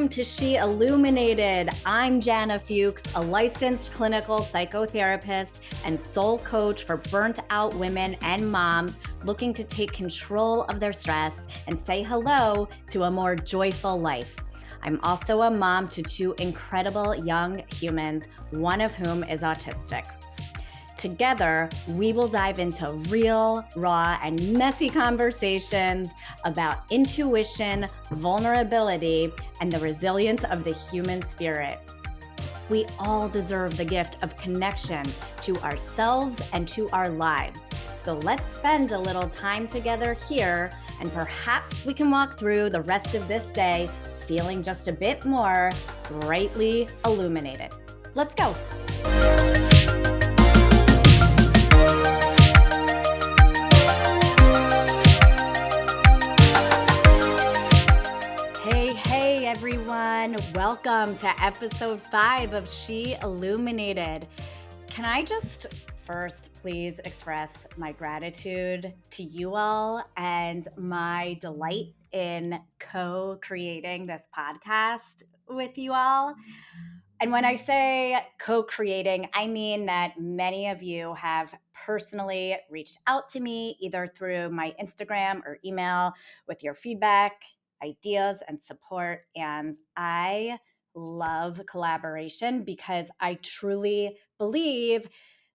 Welcome to She Illuminated. I'm Jana Fuchs, a licensed clinical psychotherapist and soul coach for burnt out women and moms looking to take control of their stress and say hello to a more joyful life. I'm also a mom to two incredible young humans, one of whom is autistic. Together, we will dive into real, raw, and messy conversations about intuition, vulnerability, and the resilience of the human spirit. We all deserve the gift of connection to ourselves and to our lives. So let's spend a little time together here, and perhaps we can walk through the rest of this day feeling just a bit more brightly illuminated. Let's go. Hey everyone, welcome to episode 5 of She Illuminated. Can I just first please express my gratitude to you all and my delight in co-creating this podcast with you all. And when I say co-creating, I mean that many of you have personally reached out to me either through my Instagram or email with your feedback, ideas, and support. And I love collaboration because I truly believe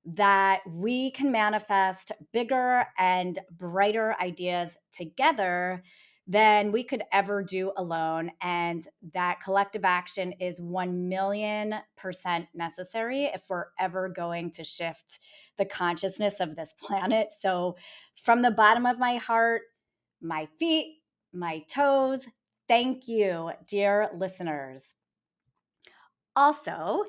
that we can manifest bigger and brighter ideas together than we could ever do alone. And that collective action is 1,000,000% necessary if we're ever going to shift the consciousness of this planet. So, from the bottom of my heart, my feet, my toes, thank you, dear listeners. Also,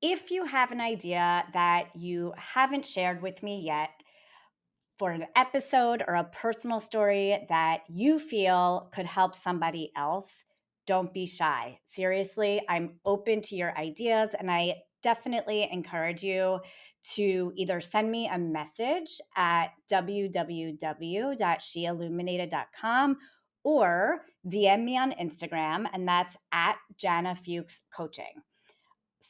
if you have an idea that you haven't shared with me yet, for an episode or a personal story that you feel could help somebody else, don't be shy. Seriously, I'm open to your ideas, and I definitely encourage you to either send me a message at www.sheilluminated.com or DM me on Instagram, and that's at Jana Fuchs Coaching.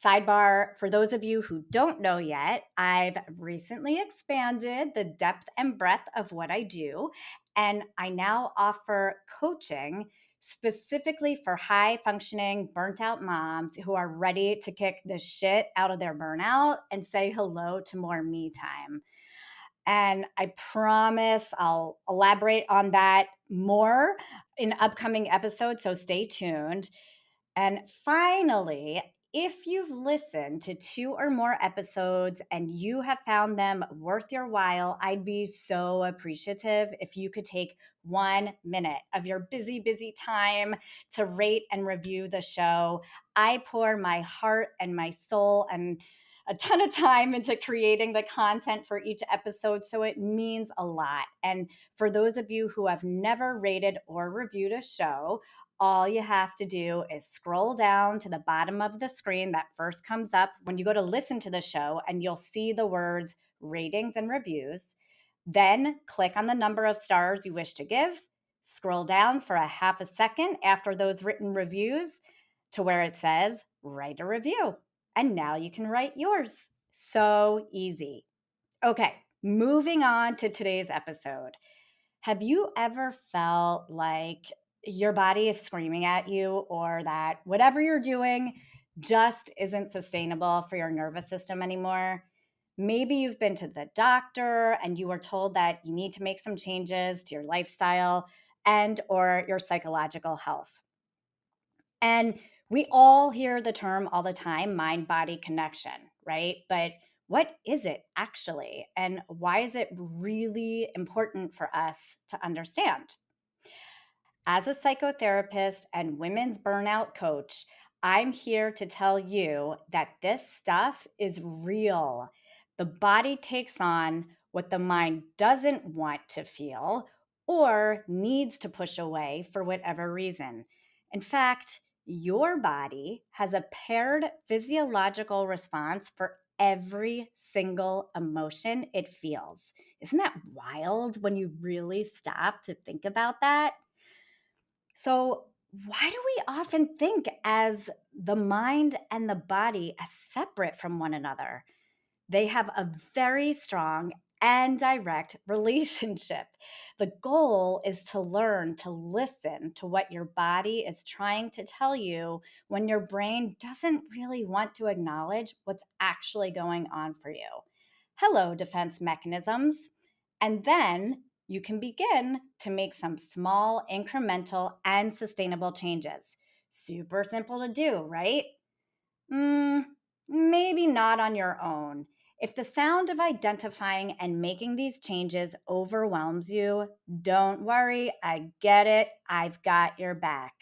Sidebar, for those of you who don't know yet, I've recently expanded the depth and breadth of what I do, and I now offer coaching specifically for high-functioning, burnt-out moms who are ready to kick the shit out of their burnout and say hello to more me time. And I promise I'll elaborate on that more in upcoming episodes, so stay tuned. And finally, if you've listened to 2 or more episodes and you have found them worth your while, I'd be so appreciative if you could take 1 minute of your busy time to rate and review the show. I pour my heart and my soul and a ton of time into creating the content for each episode, so it means a lot. And for those of you who have never rated or reviewed a show, all you have to do is scroll down to the bottom of the screen that first comes up when you go to listen to the show, and you'll see the words ratings and reviews. Then click on the number of stars you wish to give. Scroll down for a half a second after those written reviews to where it says write a review. And now you can write yours. So easy. Okay, moving on to today's episode. Have you ever felt like your body is screaming at you, or that whatever you're doing just isn't sustainable for your nervous system anymore? Maybe you've been to the doctor and you were told that you need to make some changes to your lifestyle and or your psychological health. And we all hear the term all the time, mind-body connection, right? But what is it actually? And why is it really important for us to understand? As a psychotherapist and women's burnout coach, I'm here to tell you that this stuff is real. The body takes on what the mind doesn't want to feel or needs to push away for whatever reason. In fact, your body has a paired physiological response for every single emotion it feels. Isn't that wild when you really stop to think about that? So, Why do we often think as the mind and the body as separate from one another? They have a very strong and direct relationship. The goal is to learn to listen to what your body is trying to tell you when your brain doesn't really want to acknowledge what's actually going on for you. Hello, defense mechanisms. And then you can begin to make some small, incremental, and sustainable changes. Super simple to do, right? Mm, maybe not on your own. If the sound of identifying and making these changes overwhelms you, don't worry. I get it. I've got your back.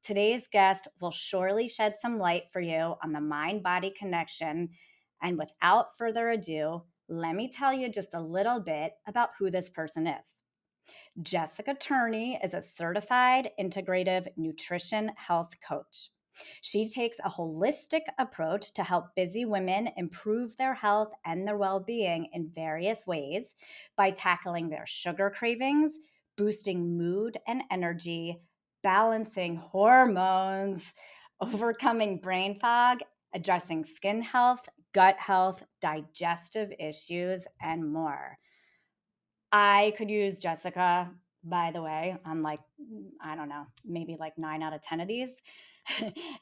Today's guest will surely shed some light for you on the mind body connection. And without further ado, let me tell you just a little bit about who this person is. Jessica Turney is a certified integrative nutrition health coach. She takes a holistic approach to help busy women improve their health and their well being in various ways by tackling their sugar cravings, boosting mood and energy, balancing hormones, overcoming brain fog, addressing skin health, gut health, digestive issues, and more. I could use Jessica, by the way, on like, I don't know, maybe like 9 out of 10 of these.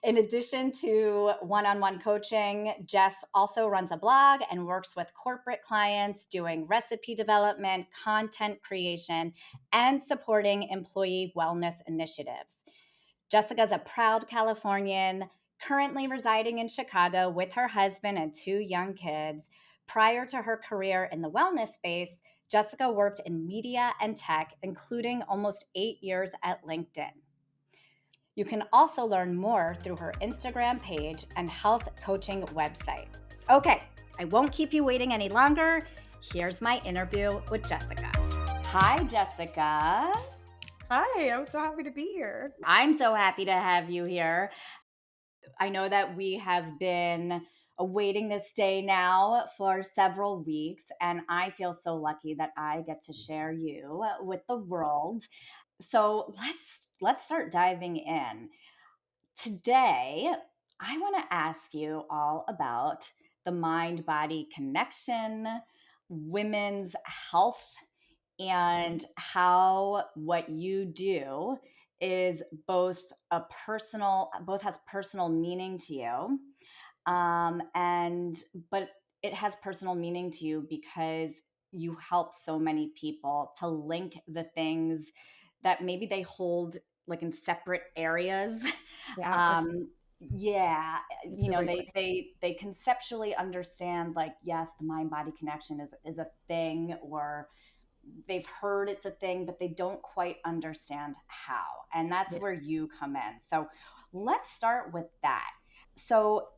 In addition to one on one coaching, Jess also runs a blog and works with corporate clients doing recipe development, content creation, and supporting employee wellness initiatives. Jessica's a proud Californian, currently residing in Chicago with her husband and 2 young kids. Prior to her career in the wellness space, Jessica worked in media and tech, including almost 8 years at LinkedIn. You can also learn more through her Instagram page and health coaching website. Okay, I won't keep you waiting any longer. Here's my interview with Jessica. Hi, Jessica. Hi, I'm so happy to be here. I'm so happy to have you here. I know that we have been awaiting this day now for several weeks, and I feel so lucky that I get to share you with the world. So let's start diving in. Today, I want to ask you all about the mind body connection, women's health, and how what you do is both has personal meaning to you, and but it has personal meaning to you because you help so many people to link the things that maybe they hold like in separate areas. Yeah, um yeah, that's a great question. they conceptually understand, like, yes, the mind body connection is a thing, or they've heard it's a thing, but they don't quite understand how. And that's Yeah, where you come in. So let's start with that. So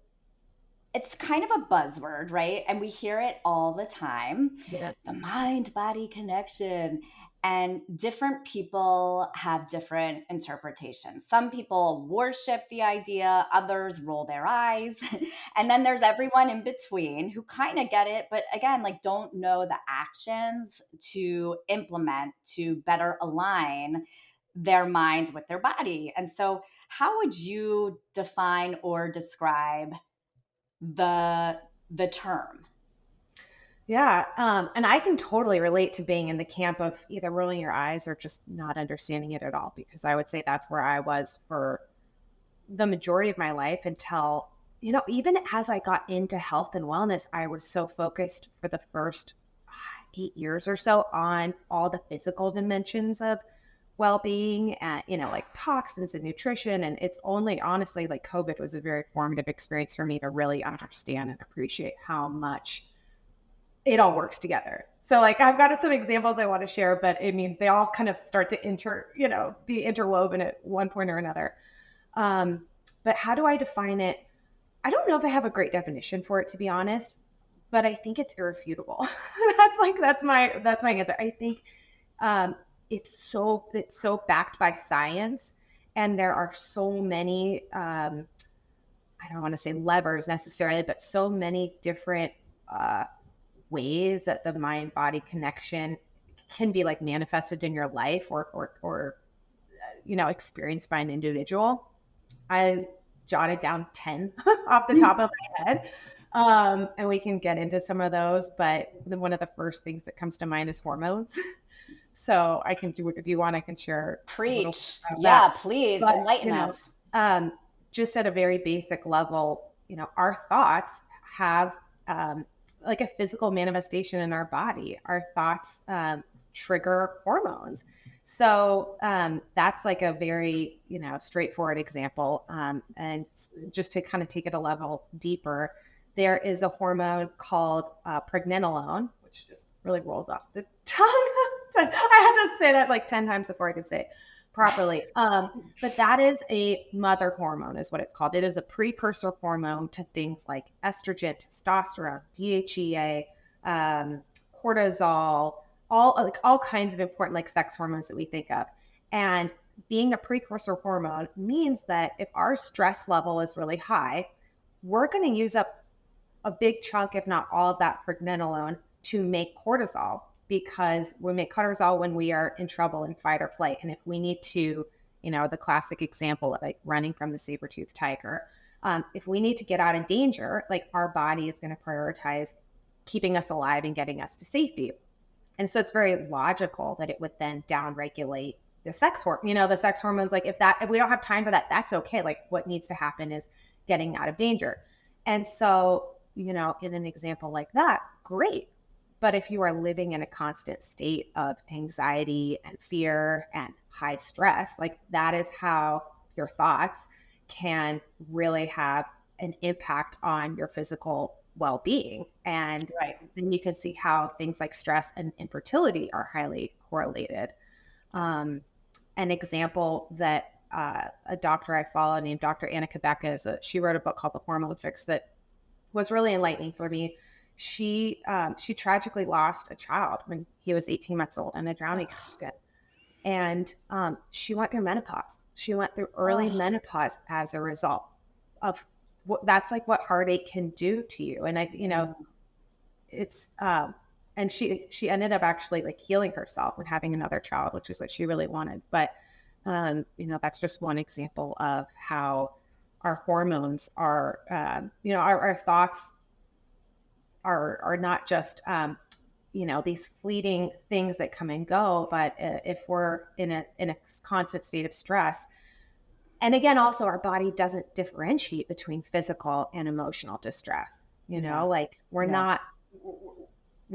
it's kind of a buzzword, right? And we hear it all the time, yeah, the mind body connection. And different people have different interpretations. Some people worship the idea, others roll their eyes. And then there's everyone in between who kind of get it, but again, like, don't know the actions to implement to better align their minds with their body. And so, how would you define or describe the the term? yeah. And I can totally relate to being in the camp of either rolling your eyes or just not understanding it at all, because I would say that's where I was for the majority of my life until, even as I got into health and wellness, I was so focused for the first 8 years or so on all the physical dimensions of well-being and, like toxins and nutrition. And it's only honestly like COVID was a very formative experience for me to really understand and appreciate how much it all works together. So like I've got some examples I want to share, but I mean they all kind of start to be interwoven at one point or another. Um, but how do I define it? I don't know if I have a great definition for it, to be honest, but I think it's irrefutable. That's my answer. I think um, it's so backed by science, and there are so many. I don't want to say levers necessarily, but so many different ways that the mind body connection can be like manifested in your life or experienced by an individual. I jotted down 10 off the top of my head. And we can get into some of those, but one of the first things that comes to mind is hormones. So I can do it if you want, I can share a little Preach. about that. Yeah, please But, enlighten us. um, just at a very basic level, our thoughts have like a physical manifestation in our body. Our thoughts trigger hormones. So that's like a very, straightforward example. And just to kind of take it a level deeper, there is a hormone called pregnenolone, which just really rolls off the tongue. I had to say that like 10 times before I could say it properly. But that is a mother hormone, is what it's called. It is a precursor hormone to things like estrogen, testosterone, DHEA, cortisol, all kinds of important like sex hormones that we think of. And being a precursor hormone means that if our stress level is really high, we're going to use up a big chunk, if not all of that pregnenolone to make cortisol, because we make cortisol when we are in trouble in fight or flight. And if we need to, the classic example of like running from the saber-toothed tiger, if we need to get out of danger, like our body is going to prioritize keeping us alive and getting us to safety. And so it's very logical that it would then downregulate the sex hormone, the sex hormones. Like if we don't have time for that, that's okay. Like what needs to happen is getting out of danger. And so, in an example like that, great. But if you are living in a constant state of anxiety and fear and high stress, like that is how your thoughts can really have an impact on your physical well-being. And then you can see how things like stress and infertility are highly correlated. An example that a doctor I follow named Dr. Anna Kabeka she wrote a book called The Hormone Fix that was really enlightening for me. She tragically lost a child when he was 18 months old in a drowning accident. And she went through menopause. She went through early menopause as a result of that's like what heartache can do to you. And it's and she ended up actually like healing herself and having another child, which is what she really wanted. But that's just one example of how our hormones are, our thoughts are not just, these fleeting things that come and go, but if we're in a constant state of stress, and again, also our body doesn't differentiate between physical and emotional distress, like we're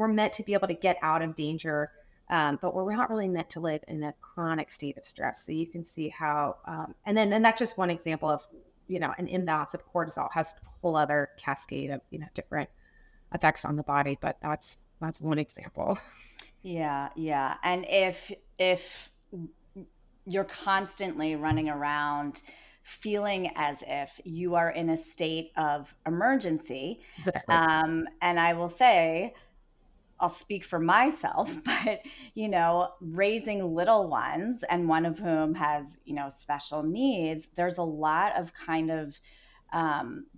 meant to be able to get out of danger, but we're not really meant to live in a chronic state of stress. So you can see how, and that's just one example of, an imbalance of cortisol has a whole other cascade of, different effects on the body, but that's one example. Yeah. And if you're constantly running around feeling as if you are in a state of emergency, Exactly. And I will say, I'll speak for myself, but, raising little ones, and one of whom has, special needs, there's a lot of kind of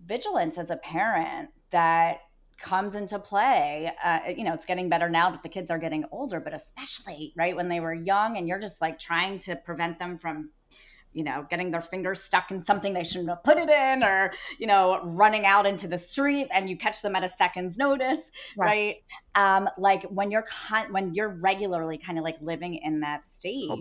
vigilance as a parent that comes into play. It's getting better now that the kids are getting older, but especially right when they were young and you're just like trying to prevent them from getting their fingers stuck in something they shouldn't have put it in, or, running out into the street and you catch them at a second's notice, right? Like when you're regularly kind of like living in that state,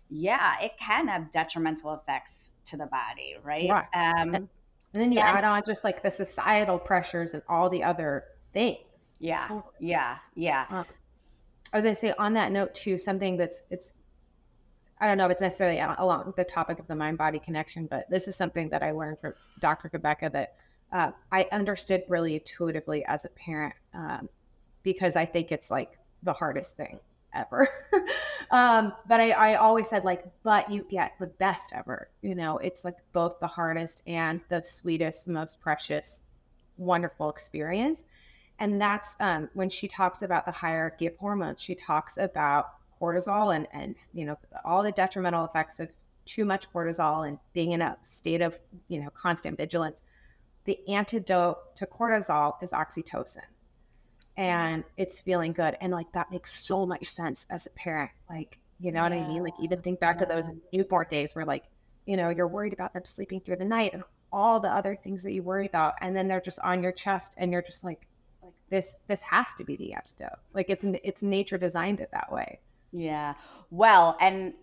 yeah, it can have detrimental effects to the body, right? And then you add on just like the societal pressures and all the other things. Yeah. I was going to say on that note too, something I don't know if it's necessarily along the topic of the mind-body connection, but this is something that I learned from Dr. Kabeka that I understood really intuitively as a parent, because I think it's like the hardest thing ever. But I always said like, but you get the best ever. It's like both the hardest and the sweetest, most precious, wonderful experience. And that's when she talks about the hierarchy of hormones, she talks about cortisol and all the detrimental effects of too much cortisol and being in a state of constant vigilance. The antidote to cortisol is oxytocin, and it's feeling good. And like that makes so much sense as a parent. Like You know what I Yeah. mean? Like even think back to those Yeah. newborn days where like, you're worried about them sleeping through the night and all the other things that you worry about. And then they're just on your chest and you're just like this has to be the antidote. Like it's nature designed it that way. Yeah. Well, and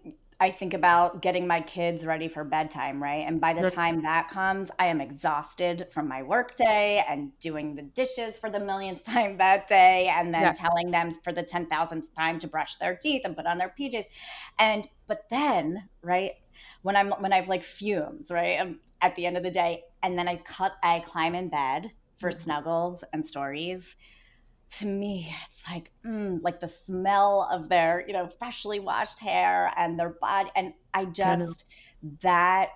I think about getting my kids ready for bedtime, right? And by the Like, time that comes, I am exhausted from my work day and doing the dishes for the millionth time that day, and then yeah. telling them for the 10,000th time to brush their teeth and put on their PJs. And, but then, right, when I've like fumes, right, at the end of the day, and then I climb in bed for Mhm. snuggles and stories. To me, it's like the smell of their, freshly washed hair and their body. And I I know. just, that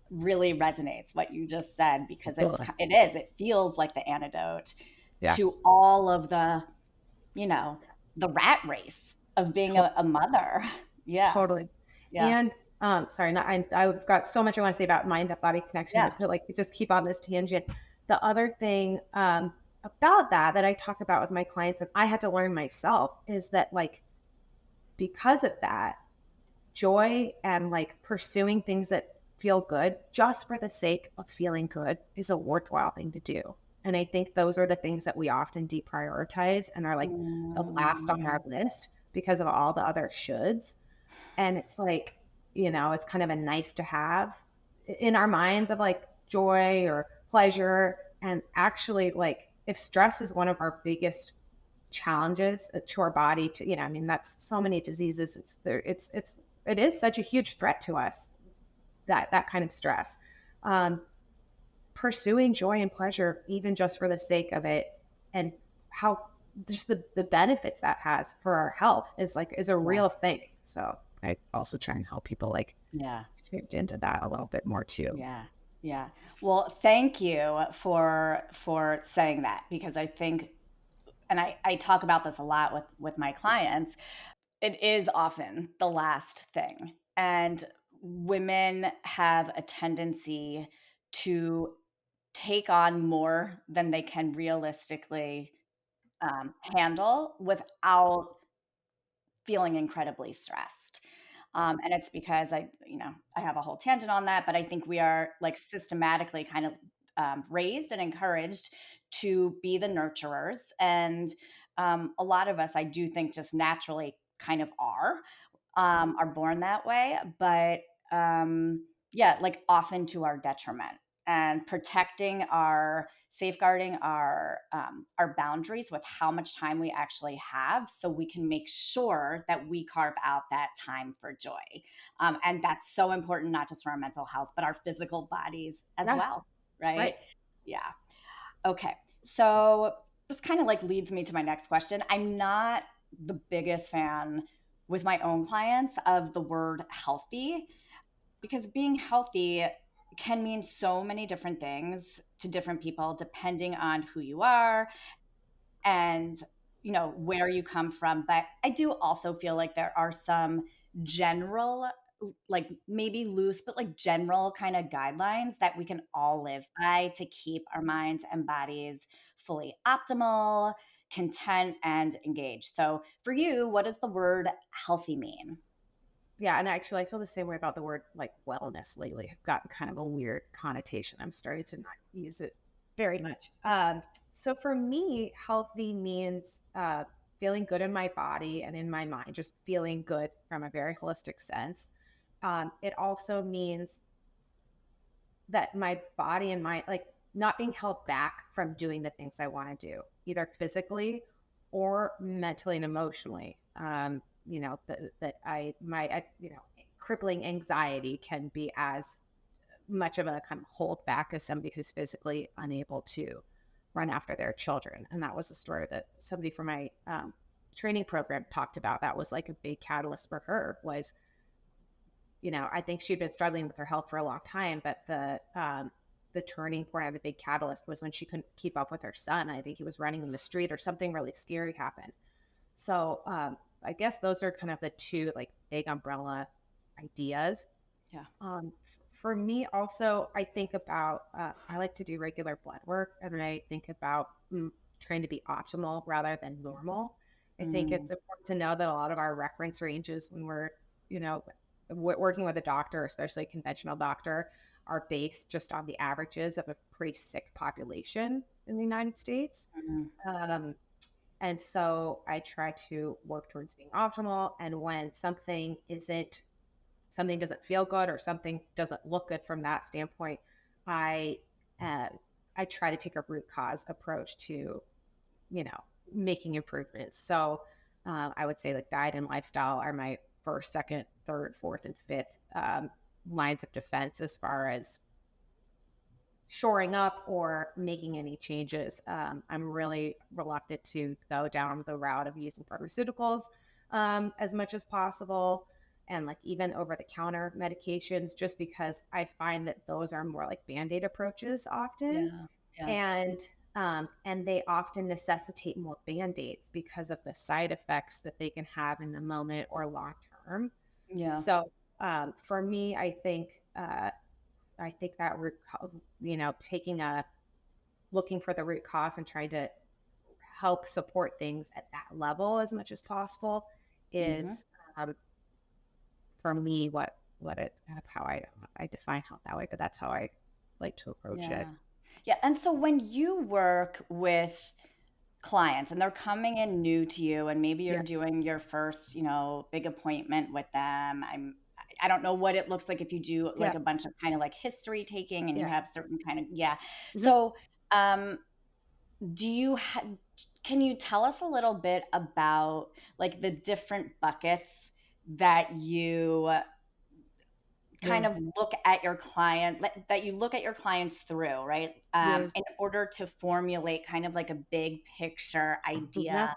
really resonates what you just said, because Totally. it feels like the antidote Yeah. to all of you know, the rat race of being a mother. Yeah. Totally. Yeah. And sorry, not, I've got so much I want to say about mind body connection, Yeah. but to like just keep on this tangent. The other thing about that I talk about with my clients and I had to learn myself is that like because of that, joy and like pursuing things that feel good just for the sake of feeling good is a worthwhile thing to do. And I think those are the things that we often deprioritize and are like the last on our Mm, list because of all the other shoulds. And it's like, it's kind of a nice to have in our minds of like joy or pleasure. And actually, like, if stress is one of our biggest challenges to our body, to, I mean, that's so many diseases. It's there, it is such a huge threat to us, that kind of stress. Um, Pursuing joy and pleasure, even just for the sake of it, and how just the benefits that has for our health is a yeah. real thing. So I also try and help people like Yeah. shift into that a little bit more too. Yeah. Yeah. Well, thank you for saying that, because I think, and I talk about this a lot with my clients, it is often the last thing. And women have a tendency to take on more than they can realistically handle without feeling incredibly stressed. And it's because I have a whole tangent on that, but I think we are like systematically kind of raised and encouraged to be the nurturers. And a lot of us, I do think, just naturally kind of are born that way. But yeah, like often to our detriment. And safeguarding our boundaries with how much time we actually have, so we can make sure that we carve out that time for joy. And that's so important, not just for our mental health, but our physical bodies as Yeah, well, right? right. Yeah. Okay. So this kind of like leads me to my next question. I'm not the biggest fan with my own clients of the word healthy, because being healthy can mean so many different things to different people depending on who you are and where you come from. But I do also feel like there are some general, like maybe loose, but like general kind of guidelines that we can all live by to keep our minds and bodies fully optimal, content, and engaged. So for you, what does the word healthy mean? Yeah, and actually, I feel the same way about the word like wellness lately. It's gotten kind of a weird connotation. I'm starting to not use it very much. So for me, healthy means feeling good in my body and in my mind, just feeling good from a very holistic sense. It also means that my body and mind, like not being held back from doing the things I want to do, either physically or mentally and emotionally. That crippling anxiety can be as much of a kind of hold back as somebody who's physically unable to run after their children. And that was a story that somebody from my training program talked about. That was like a big catalyst for her was, I think she'd been struggling with her health for a long time, but the turning point, the big catalyst was when she couldn't keep up with her son. I think he was running in the street or something really scary happened. So I guess those are kind of the two like big umbrella ideas. Yeah. For me, also, I think about I like to do regular blood work, and I think about trying to be optimal rather than normal. I think Mm, it's important to know that a lot of our reference ranges when we're, you know, working with a doctor, especially a conventional doctor, are based just on the averages of a pretty sick population in the United States. mm, Um, and so I try to work towards being optimal. And when something doesn't feel good or something doesn't look good from that standpoint, I uh, I try to take a root cause approach to, you know, making improvements. So I would say like diet and lifestyle are my first, second, third, fourth, and fifth lines of defense as far as shoring up or making any changes. I'm really reluctant to go down the route of using pharmaceuticals as much as possible, and like even over the counter medications, just because I find that those are more like band-aid approaches often. yeah, yeah, And they often necessitate more band-aids because of the side effects that they can have in the moment or long term. yeah, So for me, I think that taking a looking for the root cause and trying to help support things at that level as much as possible hmm, is for me what it how I define health that way, but that's how I like to approach it. yeah, yeah. And so when you work with clients and they're coming in new to you and maybe you're Yeah, doing your first, big appointment with them. I don't know what it looks like if you do like yeah, a bunch of kind of like history taking and you yeah. have certain kind of, yeah. Mhm. So, um do you can you tell us a little bit about like the different buckets that you kind of Mhm. look at your client that you look at your clients through, right? Yeah, In order to formulate kind of like a big picture yeah, idea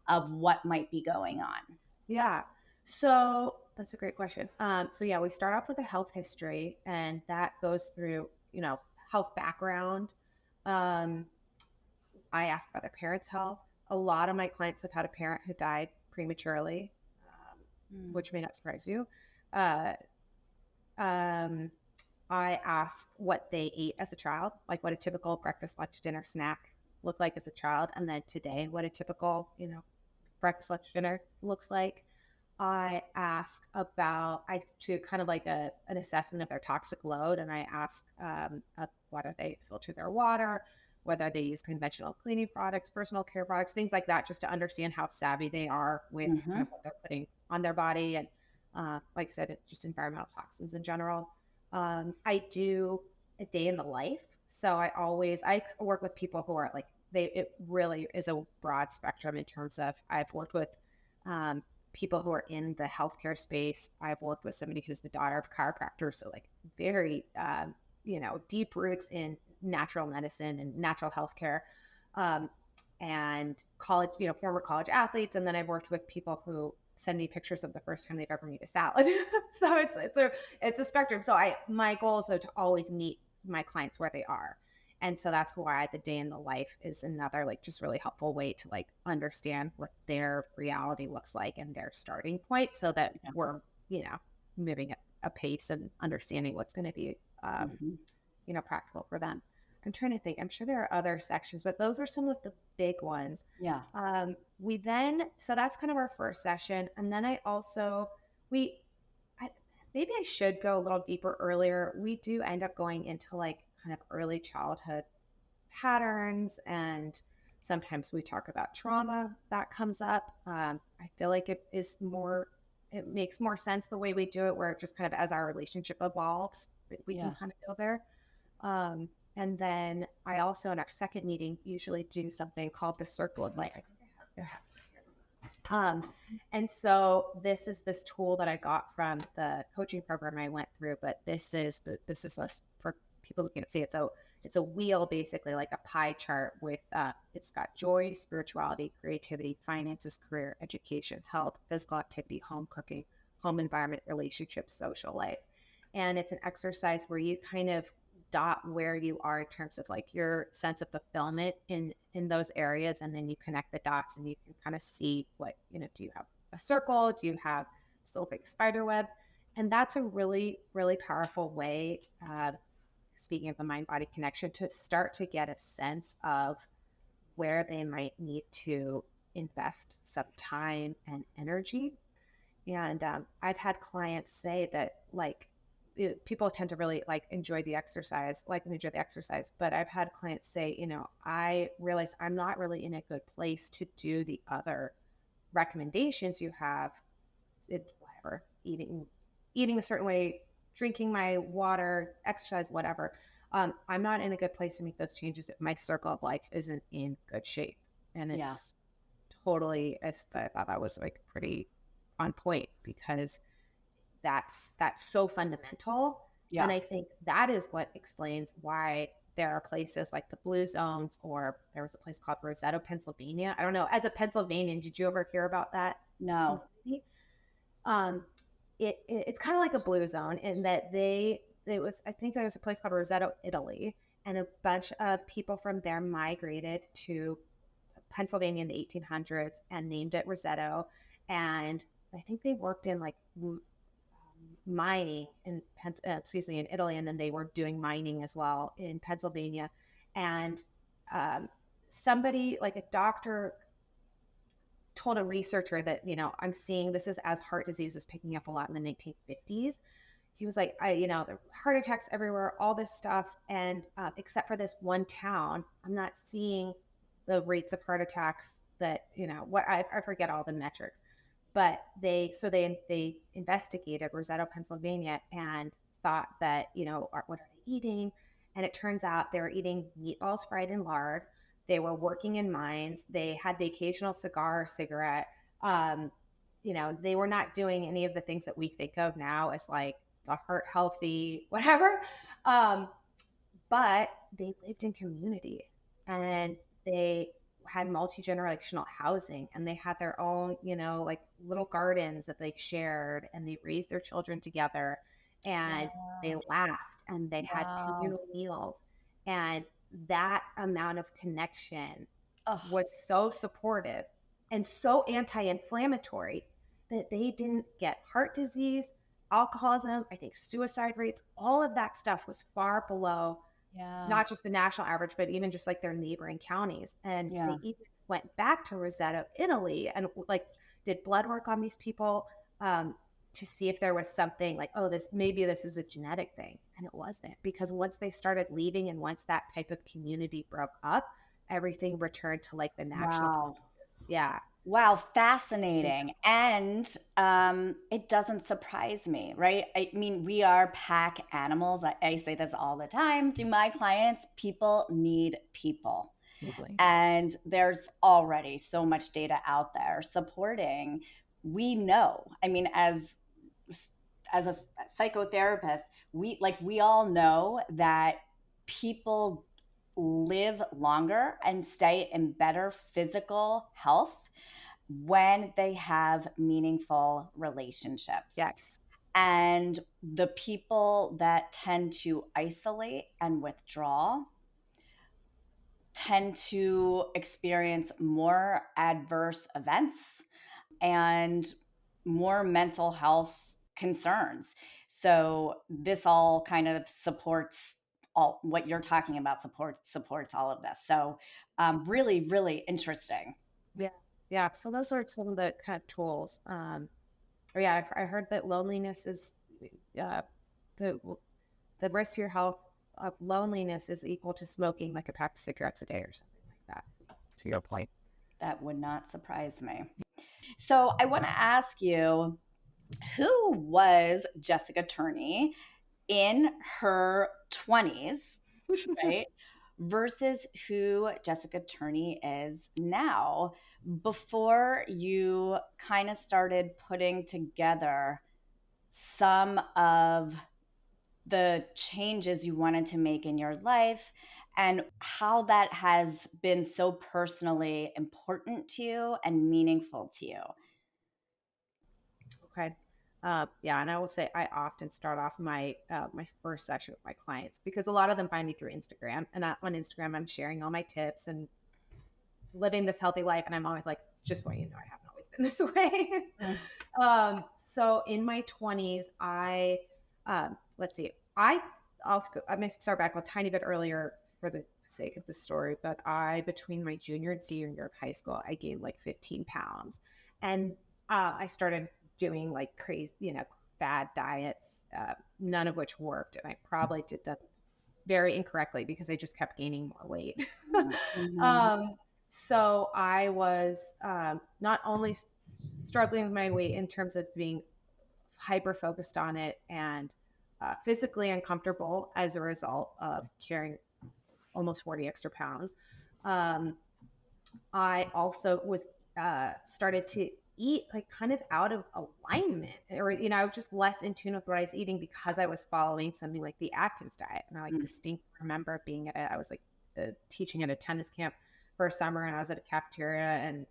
of what might be going on. yeah. So that's a great question. So yeah, we start off with a health history, and that goes through, health background. Um, I ask about their parents' health. A lot of my clients have had a parent who died prematurely, Mm, which may not surprise you. Uh, um, I ask what they ate as a child, like what a typical breakfast, lunch, dinner, snack looked like as a child, and then today, what a typical, breakfast, lunch, dinner looks like. I do kind of like an assessment of their toxic load, and I ask whether they filter their water, whether they use conventional cleaning products, personal care products, things like that, just to understand how savvy they are with kind mhm, of what they're putting on their body, and like I said, just environmental toxins in general. I do a day in the life, so I work with people who are like it really is a broad spectrum in terms of I've worked with um, people who are in the healthcare space. I've worked with somebody who's the daughter of a chiropractor, so like very deep roots in natural medicine and natural healthcare, um, and college, former college athletes. And then I've worked with people who send me pictures of the first time they've ever made a salad. So it's a spectrum. So I my goal is though to always meet my clients where they are. And so that's why the day in the life is another like just really helpful way to like understand what their reality looks like and their starting point, so that yeah, we're, moving at a pace and understanding what's going to be mhm, practical for them. I'm trying to think. I'm sure there are other sections, but those are some of the big ones. yeah, So that's kind of our first session. And then we, I, maybe I should go a little deeper earlier. We do end up going into like kind of early childhood patterns, and sometimes we talk about trauma that comes up. I feel like it makes more sense the way we do it, where it just kind of as our relationship evolves, we can yeah, kind of go there. And then I also, in our second meeting, usually do something called the circle of life. And so this tool that I got from the coaching program I went through, but this is for people who can't see it. So it's a wheel, basically like a pie chart with it's got joy, spirituality, creativity, finances, career, education, health, physical activity, home cooking, home environment, relationships, social life. And it's an exercise where you kind of dot where you are in terms of like your sense of fulfillment in those areas, and then you connect the dots and you can kind of see what, do you have a circle, do you have still a big spider web? And that's a really really powerful way, speaking of the mind body connection, to start to get a sense of where they might need to invest some time and energy. And I've had clients say that like people tend to really enjoy the exercise, but I've had clients say, I realize I'm not really in a good place to do the other recommendations you have, whatever, eating a certain way, drinking my water, exercise, whatever. I'm not in a good place to make those changes if my circle of life isn't in good shape. And Yeah. it's totally, I thought that was pretty on point, because that's so fundamental. And Yeah. I think that is what explains why there are places like the Blue Zones, or there was a place called Rosetto, Pennsylvania. I don't know. As a Pennsylvanian, did you ever hear about that No. community? Um, it's kind of like a blue zone in that I think there was a place called Rosetto, Italy, and a bunch of people from there migrated to Pennsylvania in the 1800s and named it Rosetto. And I think they worked in mining in in Italy, and then they were doing mining as well in Pennsylvania. And somebody, like a doctor, told a researcher that, I'm seeing this is as heart disease was picking up a lot in the 1950s. He was like, the heart attacks everywhere, all this stuff. And except for this one town, I'm not seeing the rates of heart attacks that, what I forget all the metrics. But they investigated Rosetto, Pennsylvania, and thought that, what are they eating? And it turns out they were eating meatballs fried in lard. They were working in mines. They had the occasional cigar or cigarette. Um, they were not doing any of the things that we think of now as like the heart healthy, whatever. Um, but they lived in community, and they had multi-generational housing, and they had their own, little gardens that they shared, and they raised their children together, and they Wow. laughed, and they had Wow. communal meals. And that amount of connection Oh, was so supportive and so anti-inflammatory that they didn't get heart disease, alcoholism, I think suicide rates, all of that stuff was far below yeah. not just the national average, but even just like their neighboring counties. And Yeah. they even went back to Rosetto, Italy, and did blood work on these people, to see if there was something like, oh, this is a genetic thing. And it wasn't, because once they started leaving, and once that type of community broke up, everything returned to like the natural Wow. places. Yeah. Wow, Yeah. fascinating. And it doesn't surprise me, right? I mean, we are pack animals. I say this all the time to my clients. People need people. Totally. And there's already so much data out there supporting. We know, I mean, as a psychotherapist, we all know that people live longer and stay in better physical health when they have meaningful relationships. Yes. And the people that tend to isolate and withdraw tend to experience more adverse events and more mental health concerns. So this all kind of supports all what you're talking about, supports all of this. So really, really interesting. Yeah. Yeah. So those are some of the kind of tools. Or yeah, I heard that loneliness is uh, the the risk to your health of loneliness is equal to smoking like a pack of cigarettes a day or something like that. To your point. That would not surprise me. So I want to ask you, who was Jessica Turney in her 20s, right? Versus who Jessica Turney is now, before you kind of started putting together some of the changes you wanted to make in your life and how that has been so personally important to you and meaningful to you. Okay. Yeah, and I will say I often start off my first session with my clients, because a lot of them find me through Instagram, and on Instagram I'm sharing all my tips and living this healthy life, and I'm always like, just so you know, I haven't always been this way. Mm. So in my 20s, let's see, I'm going to start back a tiny bit earlier. for the sake of the story, but I, between my junior and senior year of high school, I gained like 15 pounds. And I started doing like crazy, fad diets, none of which worked. And I probably did that very incorrectly because I just kept gaining more weight. Mhm. um, so I was not only struggling with my weight in terms of being hyper focused on it and physically uncomfortable as a result of carrying almost 40 extra pounds. Um, I also was started to eat like kind of out of alignment, or I was just less in tune with what I was eating because I was following something like the Atkins diet. And I like Mm. distinctly remember being at I was like teaching at a tennis camp for a summer, and I was at a cafeteria, and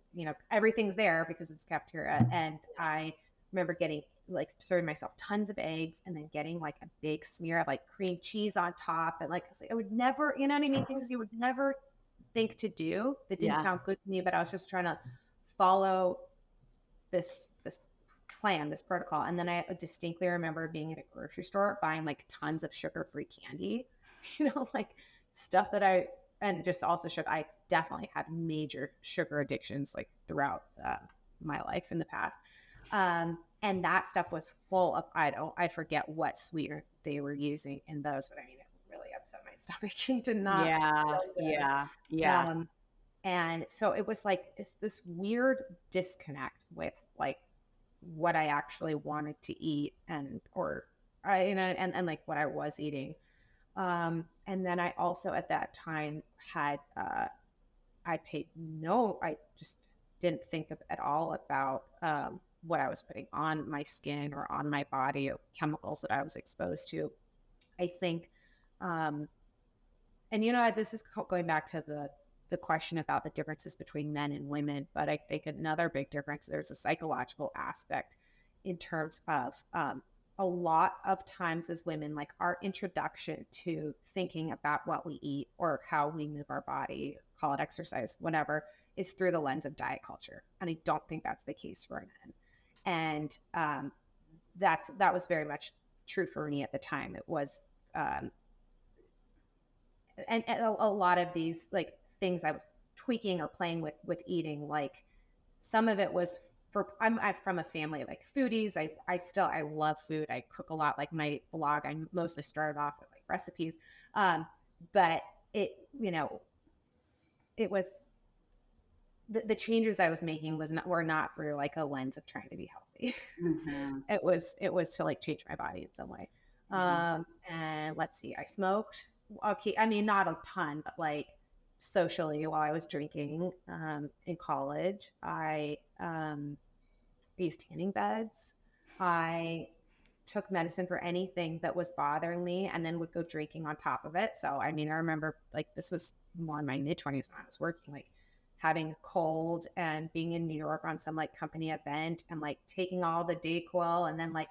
everything's there because it's cafeteria. And I remember getting like serving myself tons of eggs and then getting like a big smear of like cream cheese on top. And like I was like, I would never, you know what I mean? Things you would never think to do that didn't Yeah. sound good to me, but I was just trying to follow this plan, this protocol. And then I distinctly remember being at a grocery store buying like tons of sugar-free candy, like stuff that and just also showed I definitely had major sugar addictions like throughout my life in the past. And that stuff was full of, I forget what sweetener they were using in those, but I mean, it really upset my stomach and did not Yeah. feel Yeah. good. Yeah. And so it was like it's this weird disconnect with like what I actually wanted to eat or and like what I was eating. And then I also at that time had I just didn't think at all about what I was putting on my skin or on my body or chemicals that I was exposed to. I think um, and this is going back to the question about the differences between men and women, but I think another big difference, there's a psychological aspect in terms of a lot of times as women, like our introduction to thinking about what we eat or how we move our body, call it exercise, whatever, is through the lens of diet culture. And I don't think that's the case for men. And that was very much true for me at the time. It was um, and a lot of these like things I was tweaking or playing with eating, like some of it was I'm from a family of like foodies. I love food. I cook a lot. Like my blog, I mostly started off with like recipes, but it it was the changes I was making were not through like a lens of trying to be healthy. Mhm. It was to like change my body in some way. Mhm. And let's see, I smoked. Okay, I mean not a ton, but like socially while I was drinking in college, I used tanning beds. I took medicine for anything that was bothering me, and then would go drinking on top of it. So I mean, I remember like this was more in my mid-20s when I was working, like having a cold and being in New York on some like company event and like taking all the Dayquil and then like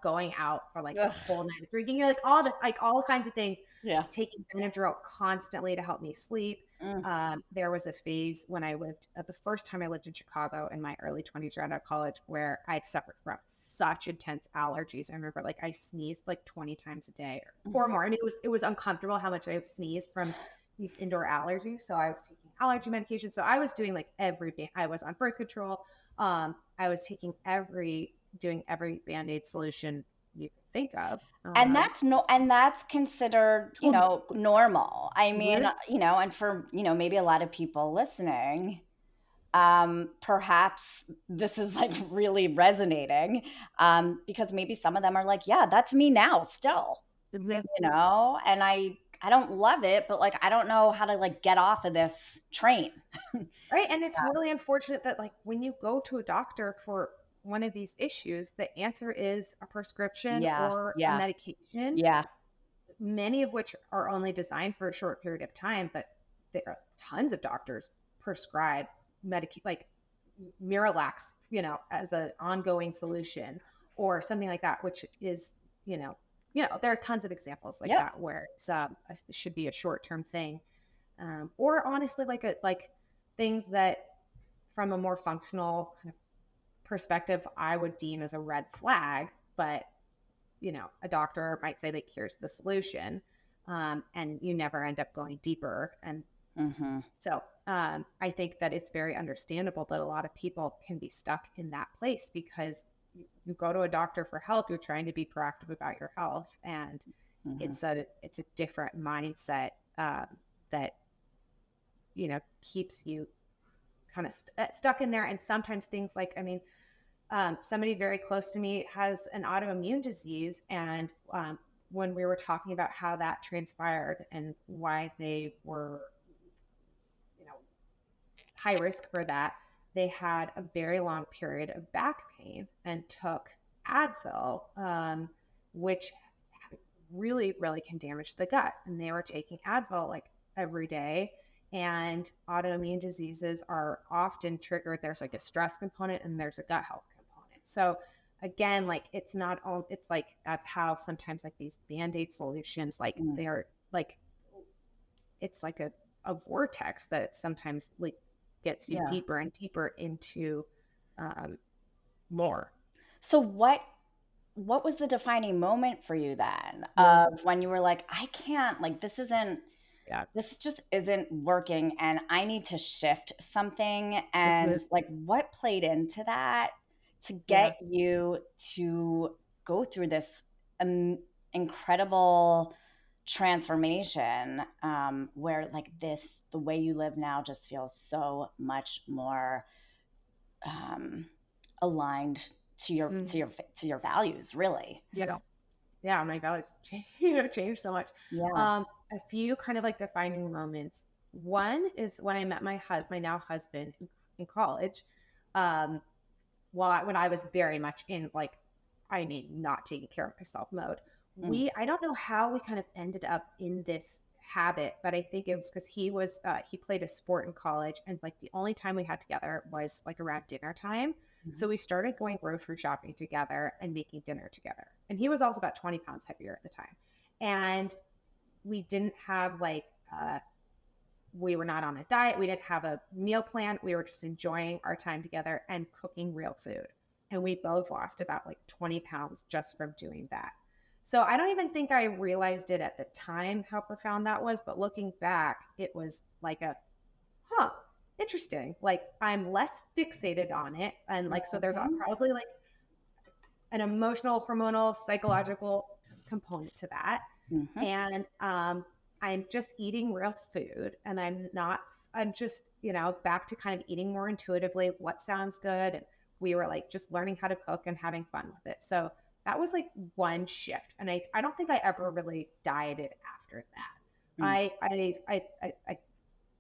going out for like a Ugh. whole night of drinking, like all kinds of things, Yeah. taking Benadryl constantly to help me sleep. Mm. There was a phase when I lived the first time I lived in Chicago in my early 20s right out of college where I suffered from such intense allergies. I remember like I sneezed like 20 times a day or more. I mean, it was uncomfortable how much I sneezed from these indoor allergies. So I was taking allergy medication. So I was doing like I was on birth control. I was doing every Band-Aid solution you could think of. And that's no, and that's considered, Totally normal. I mean, weird. and for, maybe a lot of people listening, perhaps this is like really resonating, because maybe some of them are like, yeah, that's me now still, and I don't love it, but like, I don't know how to like get off of this train. Right. And it's really unfortunate that, like, when you go to a doctor for one of these issues, the answer is a prescription Yeah. or a Yeah. medication, Yeah. many of which are only designed for a short period of time. But there are tons of doctors prescribe like Miralax, as an ongoing solution or something like that, which is, there are tons of examples like Yep. that where it should be a short term thing. Or honestly, like things that from a more functional kind of perspective, I would deem as a red flag, but a doctor might say that here's the solution. and you never end up going deeper. And Mm-hmm. so I think that it's very understandable that a lot of people can be stuck in that place because you go to a doctor for help, you're trying to be proactive about your health, and Mm-hmm. it's a different mindset that keeps you kind of stuck in there. And sometimes things like, I mean, somebody very close to me has an autoimmune disease, and when we were talking about how that transpired and why they were, you know, high risk for that, they had a very long period of back pain and took Advil, which really, really can damage the gut. And they were taking Advil like every day. And autoimmune diseases are often triggered. There's like a stress component and there's a gut health component. So again, like it's not all, it's like that's how sometimes like these band-aid solutions, like Mm. they're like it's like a vortex that sometimes like gets you Yeah. deeper and deeper into um, more. So what was the defining moment for you then Yeah. of when you were like, I can't, like, Yeah. this just isn't working and I need to shift something? And Mhm. like, what played into that to Yeah. get you to go through this incredible transformation, where like the way you live now just feels so much more um, aligned to Mhm. to your values, really. Yeah. Yeah. My values changed so much. Yeah. A few kind of like defining moments. One is when I met my now husband in college. Um, when I was very much in like, I mean, not taking care of myself mode. Mm. I don't know how we kind of ended up in this habit, but I think it was because he played a sport in college, and like the only time we had together was like around dinner time. So Mhm. we started going grocery shopping together and making dinner together. And he was also about 20 pounds heavier at the time. And we didn't have like, we were not on a diet. We didn't have a meal plan. We were just enjoying our time together and cooking real food. And we both lost about like 20 pounds just from doing that. So I don't even think I realized it at the time how profound that was. But looking back, it was like huh, interesting. Like I'm less fixated on it. And like, so there's Mhm. probably like an emotional, hormonal, psychological component to that. Mhm. And I'm just eating real food, and I'm just, back to kind of eating more intuitively, what sounds good. And we were like just learning how to cook and having fun with it. So that was like one shift. And I don't think I ever really dieted after that. Mm. I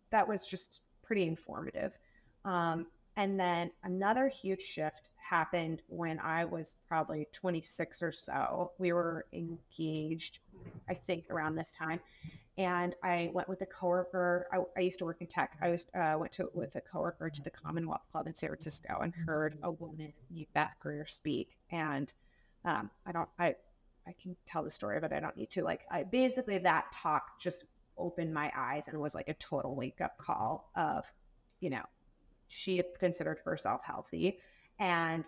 that was just pretty informative. And then another huge shift happened when I was probably 26 or so. We were engaged, I think, around this time. And I went with a coworker. I used to work in tech. Went with a coworker to the Commonwealth Club in San Francisco and heard a woman meet that career speak. And I can tell the story, but I don't need to. Like, I basically that talk just opened my eyes and was like a total wake up call of, you know, she had considered herself healthy and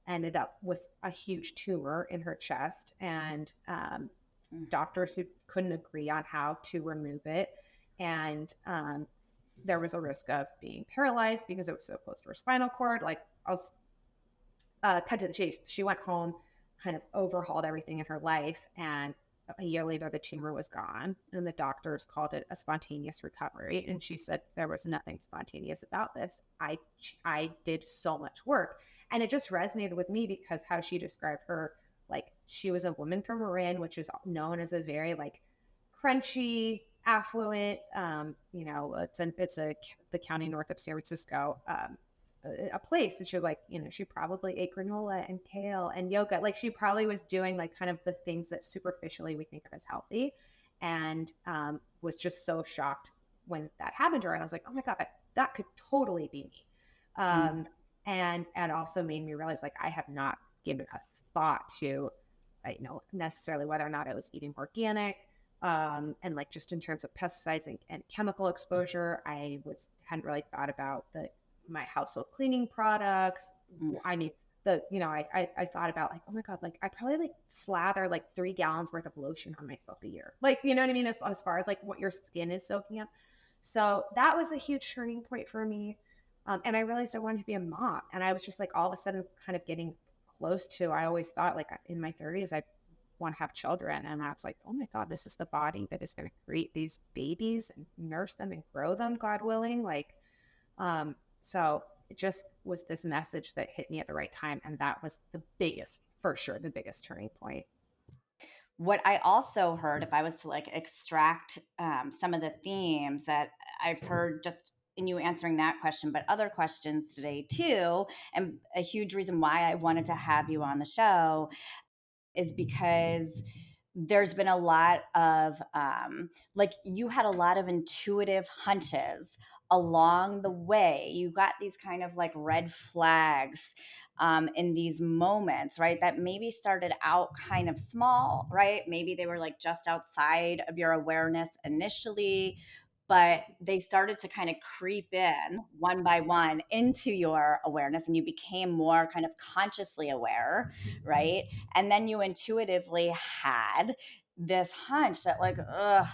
ended up with a huge tumor in her chest, and Mm. doctors who couldn't agree on how to remove it. And there was a risk of being paralyzed because it was so close to her spinal cord. Like, I'll cut to the chase. She went home, kind of overhauled everything in her life, and a year later, the tumor was gone. And the doctors called it a spontaneous recovery. And she said there was nothing spontaneous about this. I did so much work, and it just resonated with me because how she described her, like she was a woman from Marin, which is known as a very like crunchy, affluent. It's the county north of San Francisco. A place that she like, she probably ate granola and kale and yoga. Like she probably was doing like kind of the things that superficially we think of as healthy, and was just so shocked when that happened to her. And I was like, oh my God, that could totally be me. Mm. And also made me realize like I have not given a thought to, necessarily whether or not I was eating organic. And like just in terms of pesticides and chemical exposure, hadn't really thought about my household cleaning products. Mm. I mean, I thought about like, oh my God, like I probably like slather like 3 gallons worth of lotion on myself a year. Like, you know what I mean? As far as like what your skin is soaking up. So that was a huge turning point for me. And I realized I wanted to be a mom. And I was just like all of a sudden kind of getting close to, I always thought like in my 30s, I want to have children. And I was like, oh my God, this is the body that is going to create these babies and nurse them and grow them, God willing. So it just was this message that hit me at the right time. And that was the biggest, for sure, the biggest turning point. What I also heard, if I was to like extract some of the themes that I've heard just in you answering that question, but other questions today too, and a huge reason why I wanted to have you on the show is because there's been a lot of like you had a lot of intuitive hunches along the way. You got these kind of like red flags in these moments, right? That maybe started out kind of small, right? Maybe they were like just outside of your awareness initially, but they started to kind of creep in one by one into your awareness and you became more kind of consciously aware, right? And then you intuitively had this hunch that like, ugh,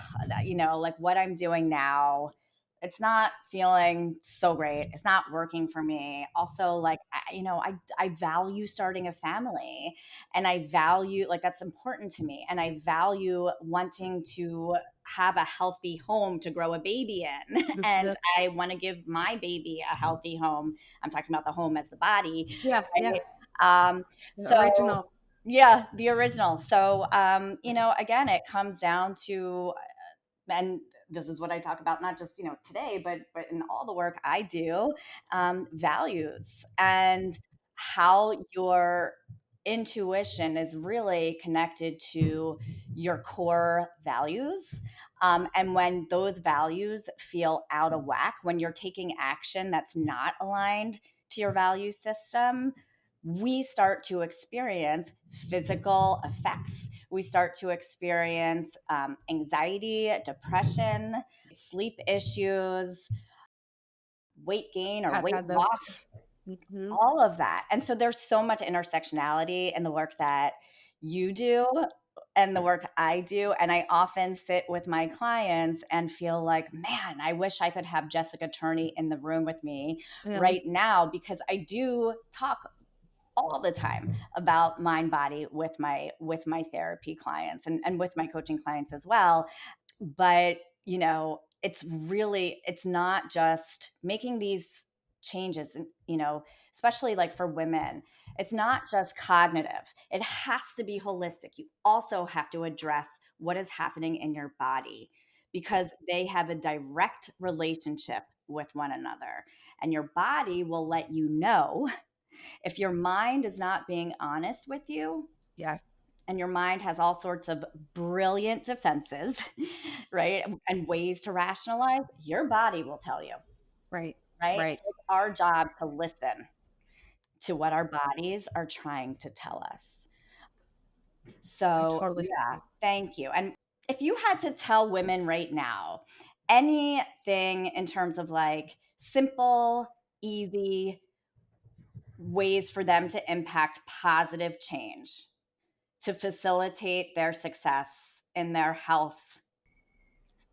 like what I'm doing now, it's not feeling so great. It's not working for me. Also, like, I value starting a family and I value, like, that's important to me. And I value wanting to have a healthy home to grow a baby in. And Mhm. I want to give my baby a healthy home. I'm talking about the home as the body, Yeah. Yeah. right? The So original. yeah, the original. So, again, it comes down to, and this is what I talk about, not just, today, but in all the work I do, values and how your intuition is really connected to your core values. And when those values feel out of whack, when you're taking action that's not aligned to your value system, we start to experience physical effects. We start to experience anxiety, depression, sleep issues, weight gain or I've weight had those too. loss, Hmm. all of that. And so there's so much intersectionality in the work that you do and the work I do. And I often sit with my clients and feel like, man, I wish I could have Jessica Turney in the room with me Yeah, right now because I do talk all the time about mind body with my therapy clients and with my coaching clients as well. But it's not just making these changes, and especially like for women, it's not just cognitive. It has to be holistic. You also have to address what is happening in your body because they have a direct relationship with one another, and your body will let you know if your mind is not being honest with you, yeah, and your mind has all sorts of brilliant defenses, right? And ways to rationalize, your body will tell you, right, right? right. So it's our job to listen to what our bodies are trying to tell us. I So, totally feel yeah, you. thank you. And if you had to tell women right now anything in terms of like simple, easy ways for them to impact positive change, to facilitate their success in their health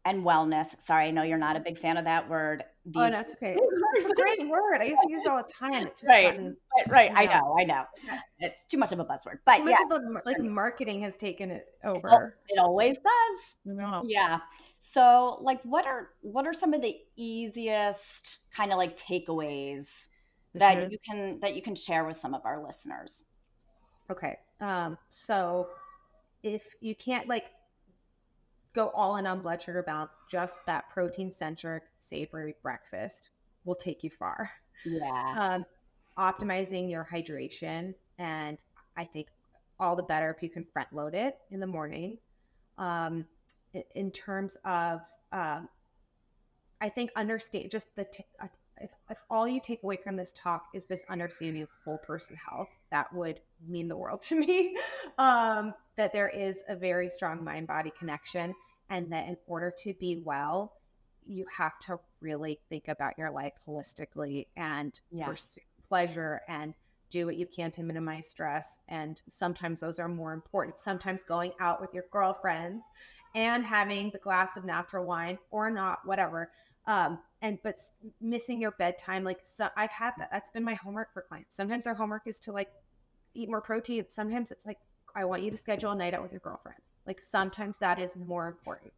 and wellness. Sorry, I know you're not a big fan of that word Oh, these no, it's okay. It's a great word. I used to use it all the time. It's just right. gotten, Right, you I know, know, I know. yeah, It's too much of a buzzword, too but yeah, much of a like marketing has taken it oh, over. it always does. No. Yeah. So, like, what are some of the easiest kind of like takeaways that Hmm. you can share with some of our listeners? Okay. So if you can't like go all in on blood sugar balance, just that protein centric savory breakfast will take you far. Yeah. Um, Optimizing your hydration, and I think all the better if you can front load it in the morning. Um, in terms of, I think understand just if all you take away from this talk is this understanding of whole person health, that would mean the world to me. That there is a very strong mind body connection, and that in order to be well, you have to really think about your life holistically and Yeah. pursue pleasure and do what you can to minimize stress. And sometimes those are more important. Sometimes going out with your girlfriends and having the glass of natural wine or not, whatever. But missing your bedtime, like, so I've had that. That's been my homework for clients. Sometimes their homework is to like eat more protein. Sometimes it's like, I want you to schedule a night out with your girlfriends. Like, sometimes that is more important.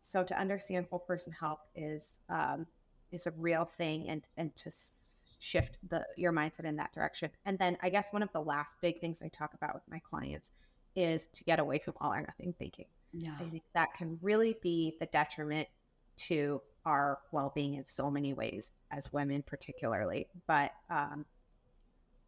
So to understand whole person health is a real thing, and to shift your mindset in that direction. And then I guess one of the last big things I talk about with my clients is to get away from all or nothing thinking. Yeah. I think that can really be the detriment to our well-being in so many ways, as women particularly. But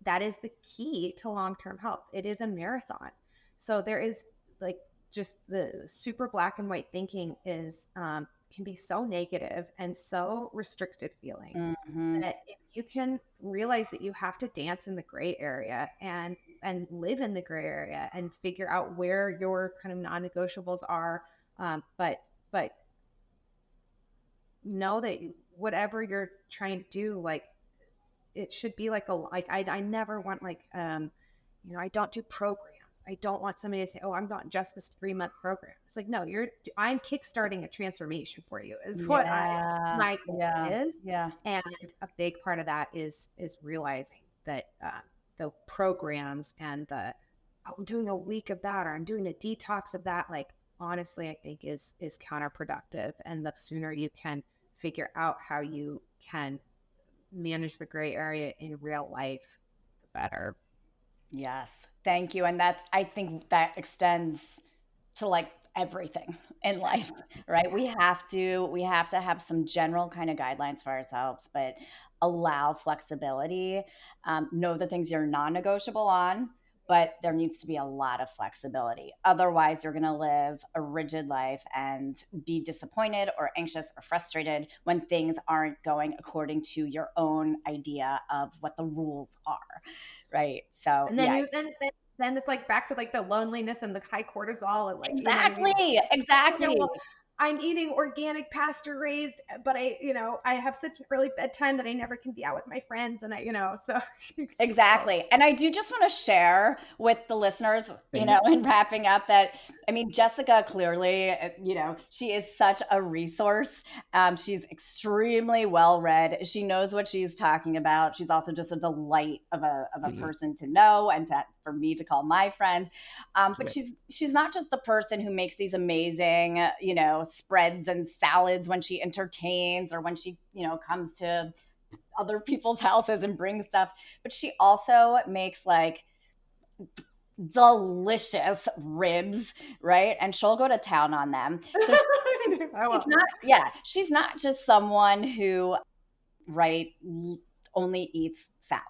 that is the key to long-term health. It is a marathon. So there is like just the super black and white thinking is can be so negative and so restricted feeling, that if you can realize that you have to dance in the gray area and live in the gray area and figure out where your kind of non-negotiables are, but know that whatever you're trying to do, like, it should be like I never want like I don't do programs. I don't want somebody to say, oh, I'm not Jessica's 3-month program. It's like, no, I'm kickstarting a transformation for you is what my goal is. Yeah. And a big part of that is realizing that the programs and I'm doing a week of that, or I'm doing a detox of that, like, honestly, I think is counterproductive. And the sooner you can figure out how you can manage the gray area in real life, the better. Yes. Thank you. And I think that extends to like everything in life, right? We have to have some general kind of guidelines for ourselves, but allow flexibility. Know the things you're non-negotiable on, but there needs to be a lot of flexibility. Otherwise, you're going to live a rigid life and be disappointed or anxious or frustrated when things aren't going according to your own idea of what the rules are, right? So, and then then it's like back to like the loneliness and the high cortisol, and like, you know what I mean? exactly, Okay, exactly. well, I'm eating organic, pasture raised, but I have such an early bedtime that I never can be out with my friends, and so Exactly. And I do just want to share with the listeners, in wrapping up that, I mean, Jessica clearly, she is such a resource. She's extremely well read. She knows what she's talking about. She's also just a delight of a person to know and for me to call my friend. But she's not just the person who makes these amazing, spreads and salads when she entertains or when she, comes to other people's houses and brings stuff, but she also makes like delicious ribs, right? And she'll go to town on them. So she's not just someone who, right, only eats salad.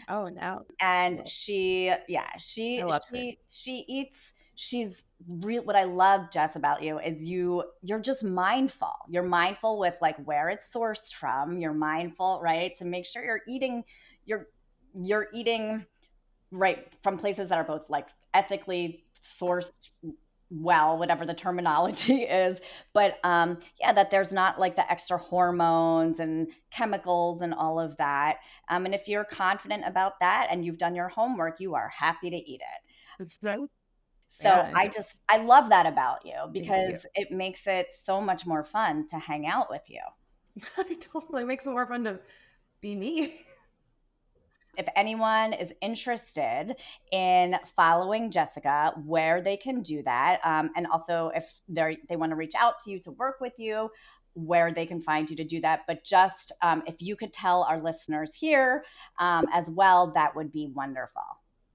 Oh no. And she eats, she's real. What I love, Jess, about you is you're just mindful. You're mindful with like where it's sourced from. You're mindful, right, to make sure you're eating right from places that are both like ethically sourced, well, whatever the terminology is, but that there's not like the extra hormones and chemicals and all of that. And if you're confident about that and you've done your homework, you are happy to eat it. So Yeah. I love that about you because it makes it so much more fun to hang out with you. It totally makes it more fun to be me. If anyone is interested in following Jessica, where they can do that, and also if they want to reach out to you to work with you, where they can find you to do that. But just if you could tell our listeners here as well, that would be wonderful.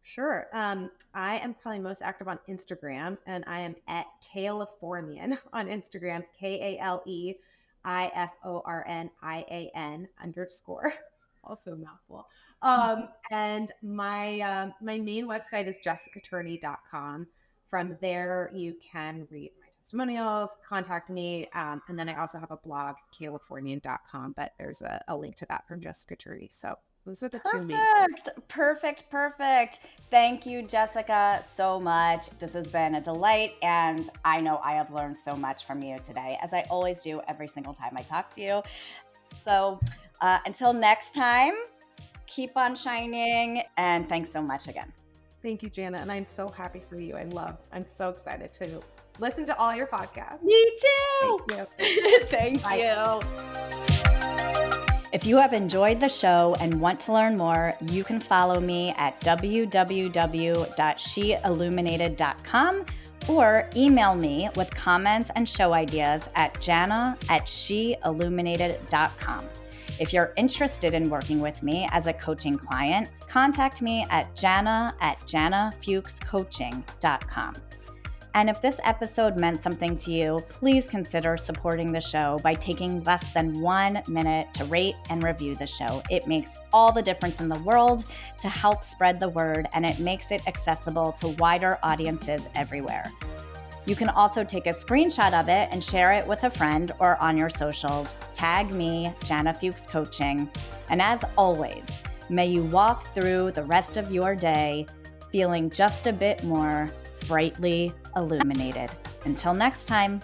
Sure. I am probably most active on Instagram, and I am at Californian on Instagram, KALEIFORNIAN_. Also a mouthful. And my main website is jessicaturney.com. From there, you can read my testimonials, contact me, and then I also have a blog, californian.com, but there's a link to that from Jessica Turney. So those are the two main things. Perfect. Thank you, Jessica, so much. This has been a delight, and I know I have learned so much from you today, as I always do every single time I talk to you. So until next time, Keep on shining. And thanks so much again. Thank you, Jana. And I'm so happy for you. I'm so excited to listen to all your podcasts. Me too. Thank you. Thank Bye. you. If you have enjoyed the show and want to learn more, you can follow me at www.sheilluminated.com or email me with comments and show ideas at jana@sheilluminated.com. If you're interested in working with me as a coaching client, contact me at jana@janafuchscoaching.com. And if this episode meant something to you, please consider supporting the show by taking less than 1 minute to rate and review the show. It makes all the difference in the world to help spread the word, and it makes it accessible to wider audiences everywhere. You can also take a screenshot of it and share it with a friend or on your socials. Tag me, Jana Fuchs Coaching. And as always, may you walk through the rest of your day feeling just a bit more brightly illuminated. Until next time.